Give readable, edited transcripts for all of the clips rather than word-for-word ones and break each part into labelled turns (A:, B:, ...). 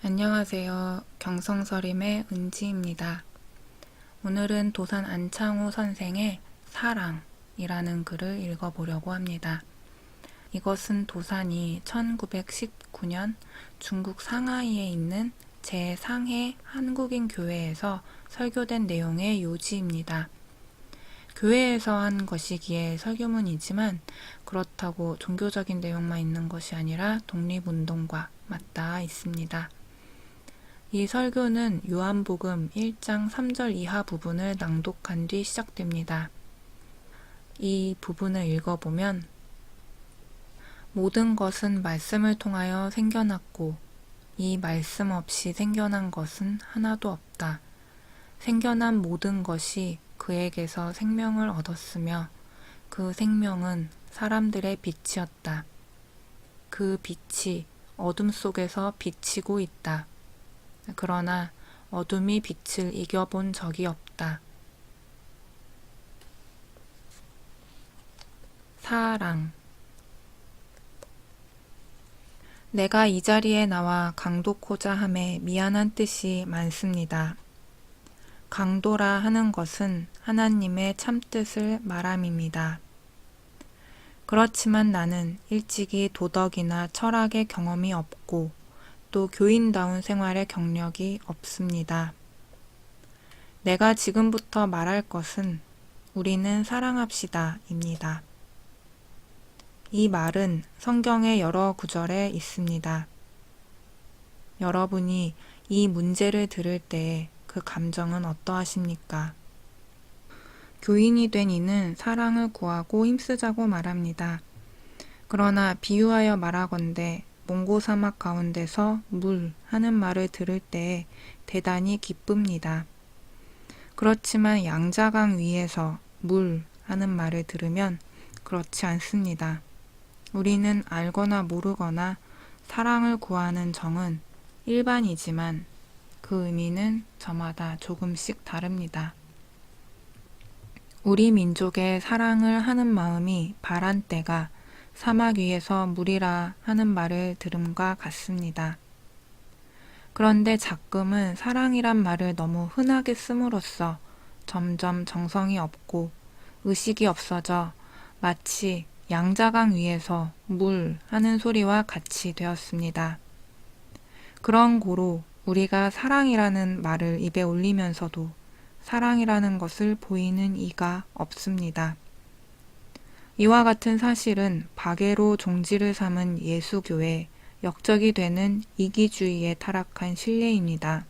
A: 안녕하세요. 경성서림의 은지입니다. 오늘은 도산 안창호 선생의 사랑이라는 글을 읽어보려고 합니다. 이것은 도산이 1919년 중국 상하이에 있는 제 상해 한국인 교회에서 설교된 내용의 요지입니다. 교회에서 한 것이기에 설교문이지만 그렇다고 종교적인 내용만 있는 것이 아니라 독립운동과 맞닿아 있습니다. 이 설교는 요한복음 1장 3절 이하 부분을 낭독한 뒤 시작됩니다. 이 부분을 읽어보면 모든 것은 말씀을 통하여 생겨났고 이 말씀 없이 생겨난 것은 하나도 없다. 생겨난 모든 것이 그에게서 생명을 얻었으며 그 생명은 사람들의 빛이었다. 그 빛이 어둠 속에서 비치고 있다. 그러나 어둠이 빛을 이겨본 적이 없다. 사랑. 내가 이 자리에 나와 강도코자 함에 미안한 뜻이 많습니다. 강도라 하는 것은 하나님의 참뜻을 말함입니다. 그렇지만 나는 일찍이 도덕이나 철학의 경험이 없고 또 교인다운 생활의 경력이 없습니다. 내가 지금부터 말할 것은 우리는 사랑합시다 입니다. 이 말은 성경의 여러 구절에 있습니다. 여러분이 이 문제를 들을 때에 그 감정은 어떠하십니까? 교인이 된 이는 사랑을 구하고 힘쓰자고 말합니다. 그러나 비유하여 말하건대 몽고 사막 가운데서 물 하는 말을 들을 때에 대단히 기쁩니다. 그렇지만 양자강 위에서 물 하는 말을 들으면 그렇지 않습니다. 우리는 알거나 모르거나 사랑을 구하는 정은 일반이지만 그 의미는 저마다 조금씩 다릅니다. 우리 민족의 사랑을 하는 마음이 바란 때가 사막 위에서 물이라 하는 말을 들음과 같습니다. 그런데 가끔은 사랑이란 말을 너무 흔하게 씀으로써 점점 정성이 없고 의식이 없어져 마치 양자강 위에서 물 하는 소리와 같이 되었습니다. 그런 고로 우리가 사랑이라는 말을 입에 올리면서도 사랑이라는 것을 보이는 이가 없습니다. 이와 같은 사실은 박애로 종지를 삼은 예수교의 역적이 되는 이기주의에 타락한 신뢰입니다.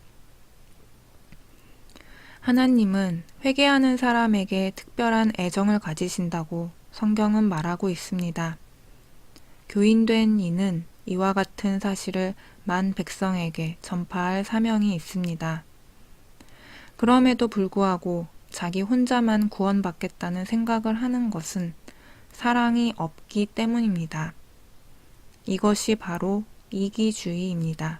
A: 하나님은 회개하는 사람에게 특별한 애정을 가지신다고 성경은 말하고 있습니다. 교인된 이는 이와 같은 사실을 만 백성에게 전파할 사명이 있습니다. 그럼에도 불구하고 자기 혼자만 구원받겠다는 생각을 하는 것은 사랑이 없기 때문입니다. 이것이 바로 이기주의입니다.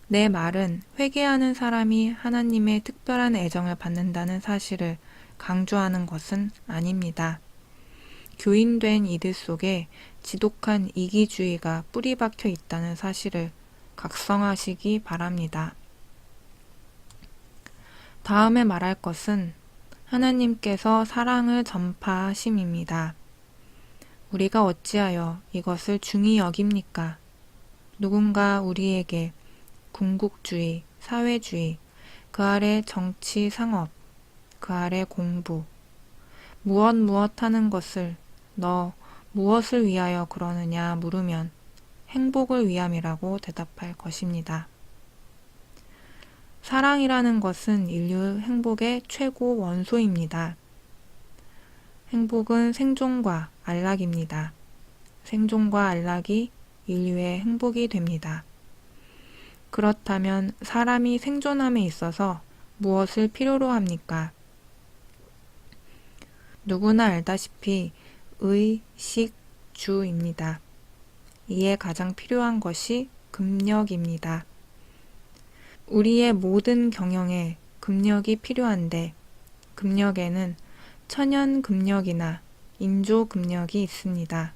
A: 내 말은 회개하는 사람이 하나님의 특별한 애정을 받는다는 사실을 강조하는 것은 아닙니다. 교인된 이들 속에 지독한 이기주의가 뿌리박혀 있다는 사실을 각성하시기 바랍니다. 다음에 말할 것은 하나님께서 사랑을 전파하심입니다. 우리가 어찌하여 이것을 중히 여깁니까? 누군가 우리에게 궁극주의, 사회주의, 그 아래 정치, 상업, 그 아래 공부, 무엇 하는 것을 너 무엇을 위하여 그러느냐 물으면 행복을 위함이라고 대답할 것입니다. 사랑이라는 것은 인류 행복의 최고 원소입니다. 행복은 생존과 안락입니다. 생존과 안락이 인류의 행복이 됩니다. 그렇다면 사람이 생존함에 있어서 무엇을 필요로 합니까? 누구나 알다시피 의식주입니다. 이에 가장 필요한 것이 금력입니다. 우리의 모든 경영에 금력이 필요한데 금력에는 천연금력이나 인조금력이 있습니다.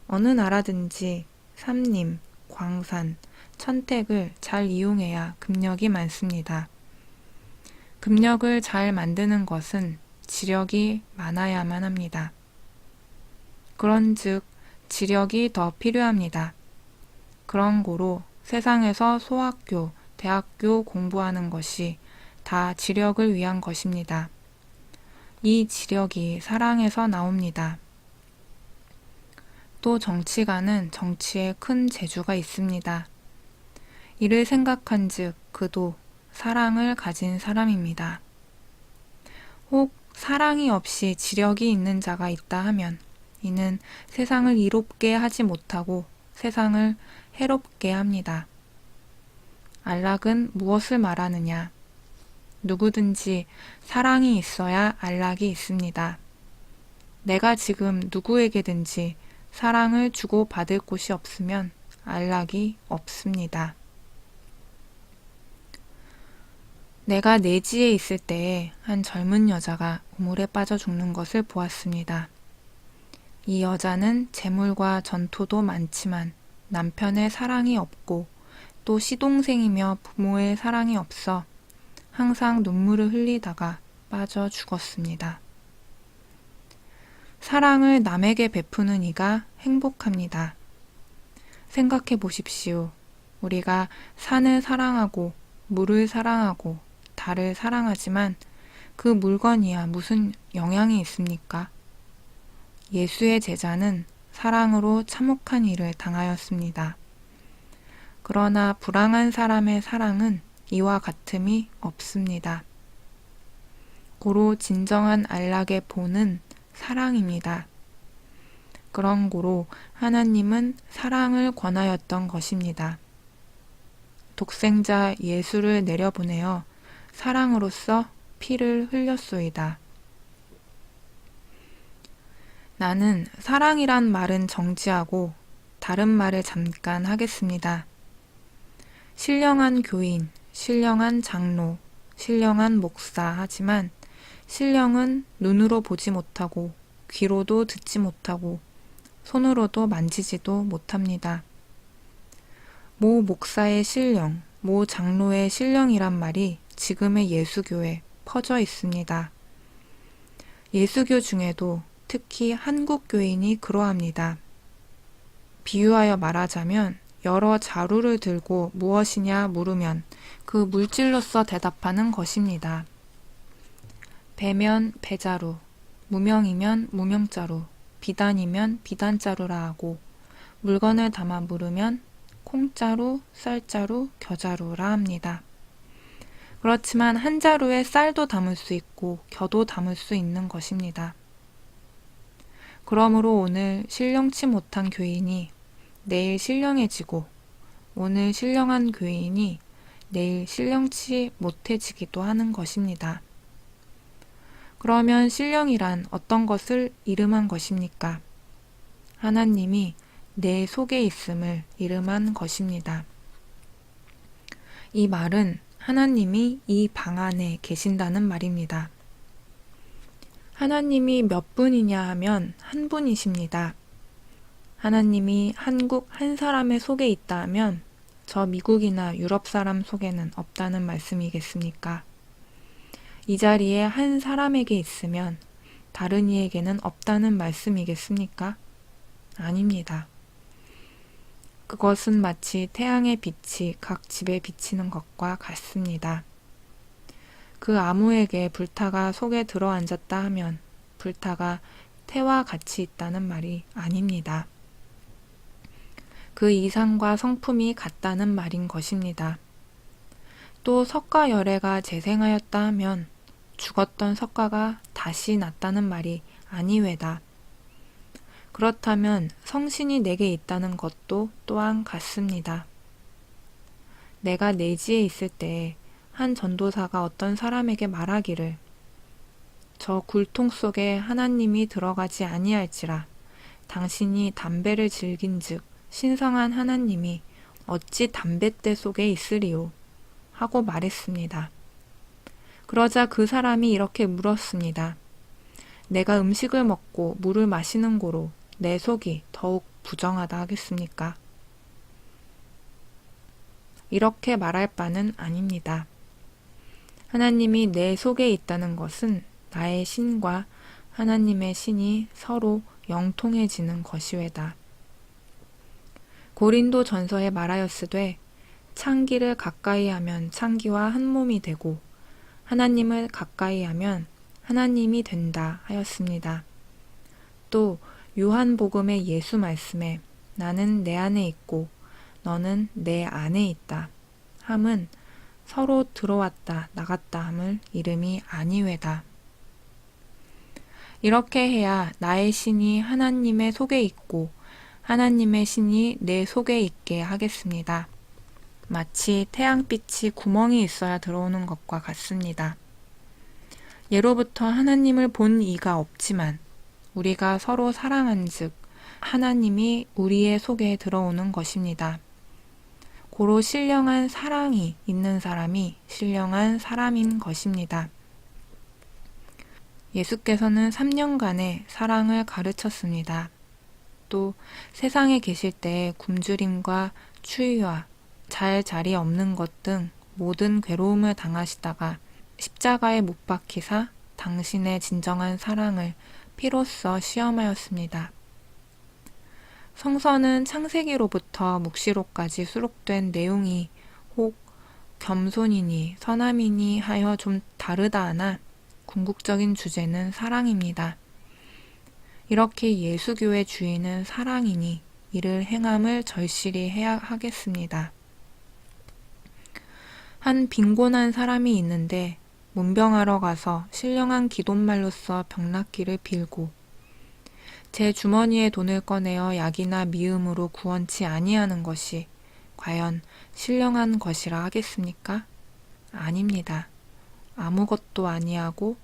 A: 어느 나라든지 삼림, 광산, 천택을 잘 이용해야 금력이 많습니다. 금력을 잘 만드는 것은 지력이 많아야만 합니다. 그런즉 지력이 더 필요합니다. 그런 고로 세상에서 소학교, 대학교 공부하는 것이 다 지력을 위한 것입니다. 이 지력이 사랑에서 나옵니다. 또 정치가는 정치에 큰 재주가 있습니다. 이를 생각한즉 그도 사랑을 가진 사람입니다. 혹 사랑이 없이 지력이 있는 자가 있다 하면 이는 세상을 이롭게 하지 못하고 세상을 해롭게 합니다. 안락은 무엇을 말하느냐? 누구든지 사랑이 있어야 안락이 있습니다. 내가 지금 누구에게든지 사랑을 주고 받을 곳이 없으면 안락이 없습니다. 내가 내지에 있을 때에 한 젊은 여자가 우물에 빠져 죽는 것을 보았습니다. 이 여자는 재물과 전토도 많지만 남편의 사랑이 없고 또 시동생이며 부모의 사랑이 없어 항상 눈물을 흘리다가 빠져 죽었습니다. 사랑을 남에게 베푸는 이가 행복합니다. 생각해 보십시오. 우리가 산을 사랑하고 물을 사랑하고 달을 사랑하지만 그 물건이야 무슨 영향이 있습니까? 예수의 제자는 사랑으로 참혹한 일을 당하였습니다. 그러나 불쌍한 사람의 사랑은 이와 같음이 없습니다. 고로 진정한 안락의 본은 사랑입니다. 그런 고로 하나님은 사랑을 권하였던 것입니다. 독생자 예수를 내려보내어 사랑으로서 피를 흘렸소이다. 나는 사랑이란 말은 정지하고 다른 말을 잠깐 하겠습니다. 신령한 교인, 신령한 장로, 신령한 목사 하지만 신령은 눈으로 보지 못하고 귀로도 듣지 못하고 손으로도 만지지도 못합니다. 모 목사의 신령, 모 장로의 신령이란 말이 지금의 예수교에 퍼져 있습니다. 예수교 중에도 특히 한국 교인이 그러합니다. 비유하여 말하자면 여러 자루를 들고 무엇이냐 물으면 그 물질로서 대답하는 것입니다. 배면 배자루, 무명이면 무명자루, 비단이면 비단자루라 하고 물건을 담아 물으면 콩자루, 쌀자루, 겨자루라 합니다. 그렇지만 한 자루에 쌀도 담을 수 있고 겨도 담을 수 있는 것입니다. 그러므로 오늘 신령치 못한 교인이 내일 신령해지고 오늘 신령한 교인이 내일 신령치 못해지기도 하는 것입니다. 그러면 신령이란 어떤 것을 이름한 것입니까? 하나님이 내 속에 있음을 이름한 것입니다. 이 말은 하나님이 이 방 안에 계신다는 말입니다. 하나님이 몇 분이냐 하면 한 분이십니다. 하나님이 한국 한 사람의 속에 있다 하면 저 미국이나 유럽 사람 속에는 없다는 말씀이겠습니까? 이 자리에 한 사람에게 있으면 다른 이에게는 없다는 말씀이겠습니까? 아닙니다. 그것은 마치 태양의 빛이 각 집에 비치는 것과 같습니다. 그 아무에게 불타가 속에 들어앉았다 하면 불타가 태와 같이 있다는 말이 아닙니다. 그 이상과 성품이 같다는 말인 것입니다. 또 석가 열애가 재생하였다 하면 죽었던 석가가 다시 났다는 말이 아니외다. 그렇다면 성신이 내게 있다는 것도 또한 같습니다. 내가 내지에 있을 때에 한 전도사가 어떤 사람에게 말하기를 저 굴통 속에 하나님이 들어가지 아니할지라 당신이 담배를 즐긴즉 신성한 하나님이 어찌 담뱃대 속에 있으리요 하고 말했습니다. 그러자 그 사람이 이렇게 물었습니다. 내가 음식을 먹고 물을 마시는 고로 내 속이 더욱 부정하다 하겠습니까? 이렇게 말할 바는 아닙니다. 하나님이 내 속에 있다는 것은 나의 신과 하나님의 신이 서로 영통해지는 것이외다. 고린도 전서에 말하였으되 창기를 가까이 하면 창기와 한 몸이 되고 하나님을 가까이 하면 하나님이 된다 하였습니다. 또 요한복음의 예수 말씀에 나는 내 안에 있고 너는 내 안에 있다 함은 서로 들어왔다 나갔다 함을 이름이 아니외다. 이렇게 해야 나의 신이 하나님의 속에 있고 하나님의 신이 내 속에 있게 하겠습니다. 마치 태양빛이 구멍이 있어야 들어오는 것과 같습니다. 예로부터 하나님을 본 이가 없지만 우리가 서로 사랑한즉 하나님이 우리의 속에 들어오는 것입니다. 고로 신령한 사랑이 있는 사람이 신령한 사람인 것입니다. 예수께서는 3년간의 사랑을 가르쳤습니다. 또 세상에 계실 때 굶주림과 추위와 잘 자리 없는 것 등 모든 괴로움을 당하시다가 십자가에 못 박히사 당신의 진정한 사랑을 피로써 시험하였습니다. 성서는 창세기로부터 묵시록까지 수록된 내용이 혹 겸손이니 선함이니 하여 좀 다르다 하나 궁극적인 주제는 사랑입니다. 이렇게 예수교의 주인은 사랑이니 이를 행함을 절실히 해야 하겠습니다. 한 빈곤한 사람이 있는데 문병하러 가서 신령한 기도말로써 병낫기를 빌고 제 주머니에 돈을 꺼내어 약이나 미음으로 구원치 아니하는 것이 과연 신령한 것이라 하겠습니까? 아닙니다. 아무것도 아니하고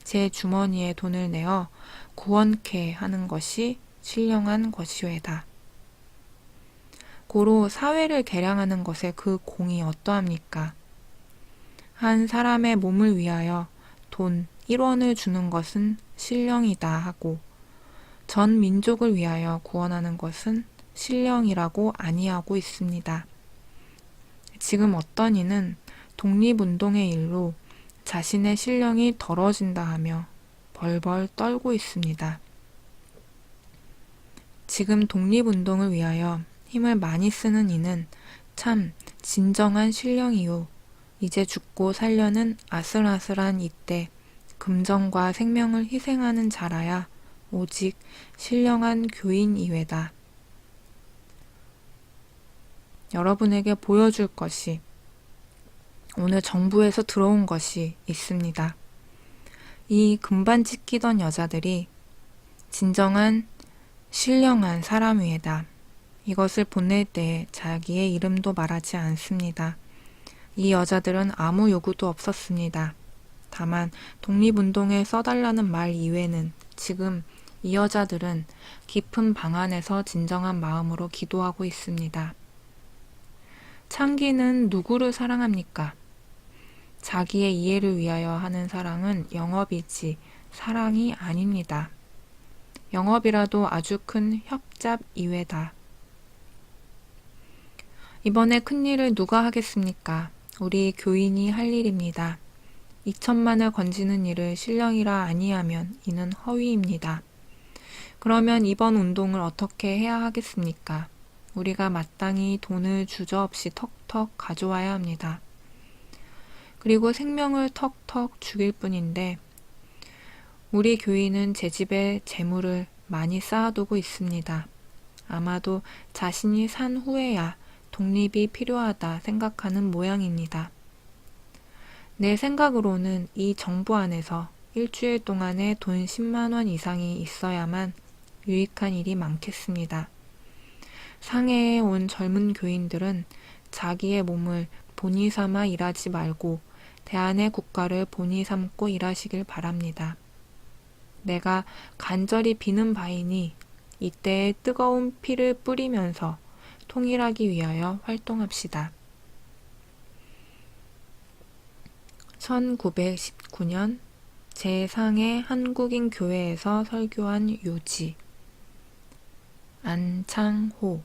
A: 제 주머니에 돈을 내어 구원케 하는 것이 신령한 것이외다. 고로 사회를 개량하는 것에 그 공이 어떠합니까? 한 사람의 몸을 위하여 돈 1원을 주는 것은 신령이다 하고 전 민족을 위하여 구원하는 것은 신령이라고 아니하고 있습니다. 지금 어떤 이는 독립운동의 일로 자신의 신령이 덜어진다 하며 벌벌 떨고 있습니다. 지금 독립운동을 위하여 힘을 많이 쓰는 이는 참 진정한 신령이요. 이제 죽고 살려는 아슬아슬한 이때 금전과 생명을 희생하는 자라야 오직 신령한 교인 이외다. 여러분에게 보여줄 것이 오늘 정부에서 들어온 것이 있습니다. 이 금반지 끼던 여자들이 진정한 신령한 사람 위에다. 이것을 보낼 때 자기의 이름도 말하지 않습니다. 이 여자들은 아무 요구도 없었습니다. 다만 독립운동에 써달라는 말 이외는 지금 이 여자들은 깊은 방 안에서 진정한 마음으로 기도하고 있습니다. 창기는 누구를 사랑합니까? 자기의 이해를 위하여 하는 사랑은 영업이지 사랑이 아닙니다. 영업이라도 아주 큰 협잡 이외다. 이번에 큰일을 누가 하겠습니까? 우리 교인이 할 일입니다. 2천만을 건지는 일을 신령이라 아니하면 이는 허위입니다. 그러면 이번 운동을 어떻게 해야 하겠습니까? 우리가 마땅히 돈을 주저없이 턱턱 가져와야 합니다. 그리고 생명을 턱턱 죽일 뿐인데 우리 교인은 제 집에 재물을 많이 쌓아두고 있습니다. 아마도 자신이 산 후에야 독립이 필요하다 생각하는 모양입니다. 내 생각으로는 이 정부 안에서 일주일 동안에 돈 10만 원 이상이 있어야만 유익한 일이 많겠습니다. 상해에 온 젊은 교인들은 자기의 몸을 본위 삼아 일하지 말고 대한의 국가를 본위 삼고 일하시길 바랍니다. 내가 간절히 비는 바이니 이때의 뜨거운 피를 뿌리면서 통일하기 위하여 활동합시다. 1919년 제3회 한국인 교회에서 설교한 요지 안창호